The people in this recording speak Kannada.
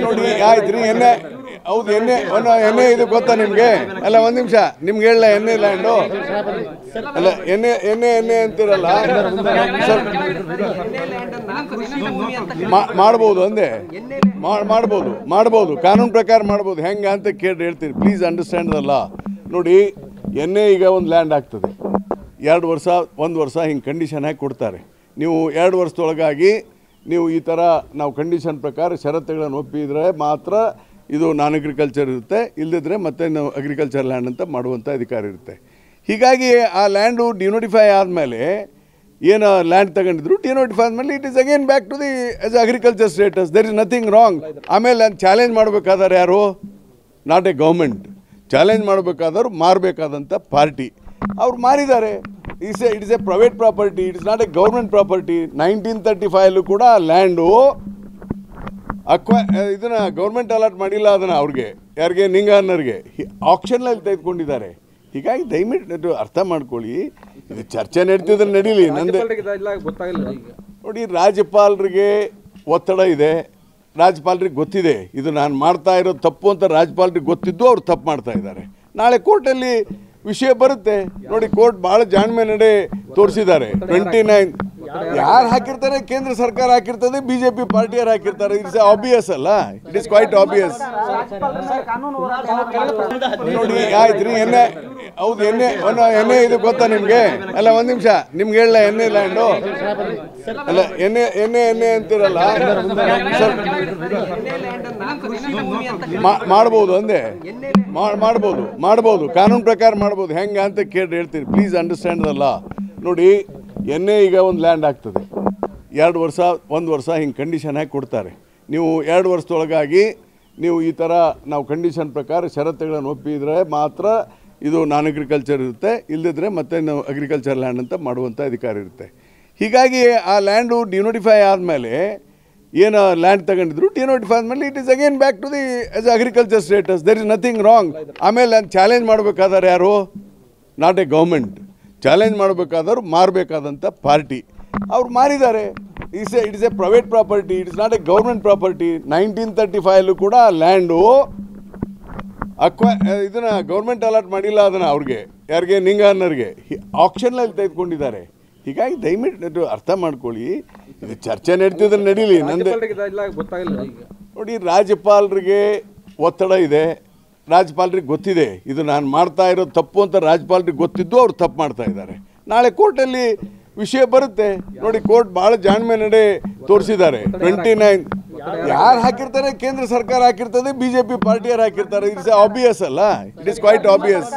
ನೋಡಿ ಆಯ್ತು ರೀ ಎಣ್ಣೆ ಹೌದು ಎಣ್ಣೆ ಇದು ಗೊತ್ತಾ ನಿಮಗೆ ಅಲ್ಲ ಒಂದು ನಿಮಿಷ ನಿಮ್ಗೆ ಹೇಳಲ್ಲ ಎಣ್ಣೆ ಲ್ಯಾಂಡು ಅಲ್ಲ ಎಣ್ಣೆ ಅಂತಿರಲ್ಲ ಮಾಡ್ಬೋದು ಅಂದೆ ಮಾಡ್ಬೋದು ಕಾನೂನು ಪ್ರಕಾರ ಮಾಡ್ಬೋದು ಹೆಂಗೆ ಅಂತ ಕೇಳಿ ಹೇಳ್ತೀನಿ ಪ್ಲೀಸ್ ಅಂಡರ್ಸ್ಟ್ಯಾಂಡ್ ದ ಲಾ ನೋಡಿ ಎಣ್ಣೆ ಈಗ ಒಂದು ಲ್ಯಾಂಡ್ ಆಗ್ತದೆ 2 ವರ್ಷ 1 ವರ್ಷ ಹಿಂಗೆ ಕಂಡೀಷನ್ ಹಾಕಿ ಕೊಡ್ತಾರೆ ನೀವು 2 ವರ್ಷದೊಳಗಾಗಿ ನೀವು ಈ ಥರ ನಾವು ಕಂಡೀಷನ್ ಪ್ರಕಾರ ಷರತ್ತುಗಳನ್ನು ಒಪ್ಪಿದರೆ ಮಾತ್ರ ಇದು ನಾನ್ ಅಗ್ರಿಕಲ್ಚರ್ ಇರುತ್ತೆ ಇಲ್ಲದಿದ್ದರೆ ಮತ್ತೆ ನಾವು ಅಗ್ರಿಕಲ್ಚರ್ ಲ್ಯಾಂಡ್ ಅಂತ ಮಾಡುವಂಥ ಅಧಿಕಾರ ಇರುತ್ತೆ ಹೀಗಾಗಿ ಆ ಲ್ಯಾಂಡು ಡಿನೋಟಿಫೈ ಆದಮೇಲೆ ಏನು ಲ್ಯಾಂಡ್ ತಗೊಂಡಿದ್ರು ಡಿನೋಟಿಫೈ ಆದಮೇಲೆ it is again back to the as agriculture status there is nothing wrong ಆಮೇಲೆ ಚಾಲೆಂಜ್ ಮಾಡಬೇಕಾದ್ರೆ ಯಾರು ನಾಟ್ ಎ ಗೌರ್ಮೆಂಟ್ ಚಾಲೆಂಜ್ ಮಾಡಬೇಕಾದವರು ಮಾರಬೇಕಾದಂಥ ಪಾರ್ಟಿ ಅವ್ರು ಮಾರಿದ್ದಾರೆ it is a private property it is not a government property 1935 ಕೂಡ ಲ್ಯಾಂಡು ಇದನ್ನು ಗೌರ್ಮೆಂಟ್ ಅಲಾಟ್ ಮಾಡಿಲ್ಲ ಅದನ್ನು ಅವ್ರಿಗೆ ಯಾರಿಗೆ ನಿಂಗಾನರ್ಗೆ ಆಕ್ಷನ್ನಲ್ಲಿ ತೆಗೆದುಕೊಂಡಿದ್ದಾರೆ ಹೀಗಾಗಿ ದಯವಿಟ್ಟು ಅರ್ಥ ಮಾಡ್ಕೊಳ್ಳಿ ಇದು ಚರ್ಚೆ ನಡೀತಿದ್ರೆ ನಡೀಲಿ ನಂದು ನೋಡಿ ರಾಜ್ಯಪಾಲರಿಗೆ ಒತ್ತಡ ಇದೆ ರಾಜ್ಯಪಾಲರಿಗೆ ಗೊತ್ತಿದೆ ಇದು ನಾನು ಮಾಡ್ತಾ ಇರೋದು ತಪ್ಪು ಅಂತ ರಾಜ್ಯಪಾಲರಿಗೆ ಗೊತ್ತಿದ್ದು ಅವ್ರು ತಪ್ಪು ಮಾಡ್ತಾ ಇದ್ದಾರೆ ನಾಳೆ ಕೋರ್ಟಲ್ಲಿ ವಿಷಯ ಬರುತ್ತೆ ನೋಡಿ ಕೋರ್ಟ್ ಭಾಳ ಜಾಣ್ಮೆ ನಡೆ ತೋರಿಸಿದ್ದಾರೆ 29 ಯಾರು ಹಾಕಿರ್ತಾರೆ ಕೇಂದ್ರ ಸರ್ಕಾರ ಹಾಕಿರ್ತದೆ ಬಿಜೆಪಿ ಪಾರ್ಟಿಯರು ಹಾಕಿರ್ತಾರೆ ಇಟ್ಸ್ ಆಬ್ವಿಯಸ್ ಅಲ್ಲ ಇಟ್ ಇಸ್ ಕ್ವೈಟ್ ಆಬ್ವಿಯಸ್ ನೋಡಿ ಆಯ್ತು ರೀ ಎಣ್ಣೆ ಹೌದು ಎಣ್ಣೆ ಇದು ಗೊತ್ತಾ ನಿಮಗೆ ಅಲ್ಲ ಒಂದು ನಿಮಿಷ ನಿಮ್ಗೆ ಹೇಳಲ್ಲ ಎಣ್ಣೆ ಲ್ಯಾಂಡು ಅಲ್ಲ ಎಣ್ಣೆ ಅಂತಿರಲ್ಲ ಮಾಡ್ಬೋದು ಅಂದೆ ಮಾಡ್ಬೋದು ಕಾನೂನು ಪ್ರಕಾರ ಮಾಡ್ಬೋದು ಹೆಂಗೆ ಅಂತ ಕೇಳಿ ಹೇಳ್ತೀನಿ ಪ್ಲೀಸ್ ಅಂಡರ್ಸ್ಟ್ಯಾಂಡ್ ದ ಲಾ ನೋಡಿ ಎಣ್ಣೆ ಈಗ ಒಂದು ಲ್ಯಾಂಡ್ ಆಗ್ತದೆ 2 ವರ್ಷ 1 ವರ್ಷ ಹಿಂಗೆ ಕಂಡೀಷನ್ ಹಾಕಿ ಕೊಡ್ತಾರೆ ನೀವು 2 ವರ್ಷದೊಳಗಾಗಿ ನೀವು ಈ ಥರ ನಾವು ಕಂಡೀಷನ್ ಪ್ರಕಾರ ಷರತ್ತುಗಳನ್ನು ಒಪ್ಪಿದರೆ ಮಾತ್ರ ಇದು ನಾನ್ ಅಗ್ರಿಕಲ್ಚರ್ ಇರುತ್ತೆ ಇಲ್ಲದಿದ್ದರೆ ಮತ್ತೆ ನಾವು ಅಗ್ರಿಕಲ್ಚರ್ ಲ್ಯಾಂಡ್ ಅಂತ ಮಾಡುವಂಥ ಅಧಿಕಾರ ಇರುತ್ತೆ ಹೀಗಾಗಿ ಆ ಲ್ಯಾಂಡು ಡಿನೋಟಿಫೈ ಆದಮೇಲೆ ಏನು ಲ್ಯಾಂಡ್ ತಗೊಂಡಿದ್ರು ಡಿನೋಟಿಫೈ ಆದಮೇಲೆ it is again back to the as agriculture status there is nothing wrong ಆಮೇಲೆ ಚಾಲೆಂಜ್ ಮಾಡಬೇಕಾದ್ರೆ ಯಾರು ನಾಟ್ ಎ ಗೌರ್ಮೆಂಟ್ ಚಾಲೆಂಜ್ ಮಾಡಬೇಕಾದವರು ಮಾರಬೇಕಾದಂಥ ಪಾರ್ಟಿ ಅವ್ರು ಮಾರಿದ್ದಾರೆ it is a private property it is not a government property 1935 ಕೂಡ ಲ್ಯಾಂಡು ಇದನ್ನು ಗೌರ್ಮೆಂಟ್ ಅಲಾಟ್ ಮಾಡಿಲ್ಲ ಅದನ್ನು ಅವ್ರಿಗೆ ಯಾರಿಗೆ ನಿಂಗಾನರ್ಗೆ ಆಕ್ಷನ್ನಲ್ಲಿ ತೆಗೆದುಕೊಂಡಿದ್ದಾರೆ ಹೀಗಾಗಿ ದಯವಿಟ್ಟು ಅರ್ಥ ಮಾಡ್ಕೊಳ್ಳಿ ಇದು ಚರ್ಚೆ ನಡೀತಿದ್ರೆ ನಡೀಲಿ ನಂದು ನೋಡಿ ರಾಜ್ಯಪಾಲರಿಗೆ ಒತ್ತಡ ಇದೆ ರಾಜ್ಯಪಾಲರಿಗೆ ಗೊತ್ತಿದೆ ಇದು ನಾನು ಮಾಡ್ತಾ ಇರೋದು ತಪ್ಪು ಅಂತ ರಾಜ್ಯಪಾಲರಿಗೆ ಗೊತ್ತಿದ್ದು ಅವ್ರು ತಪ್ಪು ಮಾಡ್ತಾ ಇದ್ದಾರೆ ನಾಳೆ ಕೋರ್ಟಲ್ಲಿ ವಿಷಯ ಬರುತ್ತೆ ನೋಡಿ ಕೋರ್ಟ್ ಭಾಳ ಜಾಣ್ಮೆ ನಡೆ ತೋರಿಸಿದ್ದಾರೆ 29 ಯಾರು ಹಾಕಿರ್ತಾರೆ ಕೇಂದ್ರ ಸರ್ಕಾರ ಹಾಕಿರ್ತದೆ ಬಿಜೆಪಿ ಪಾರ್ಟಿಯರು ಹಾಕಿರ್ತಾರೆ ಇಟ್ಸ್ ಆಬ್ವಿಯಸ್ ಅಲ್ಲ ಇಟ್ ಇಸ್ ಕ್ವೈಟ್ ಆಬ್ವಿಯಸ್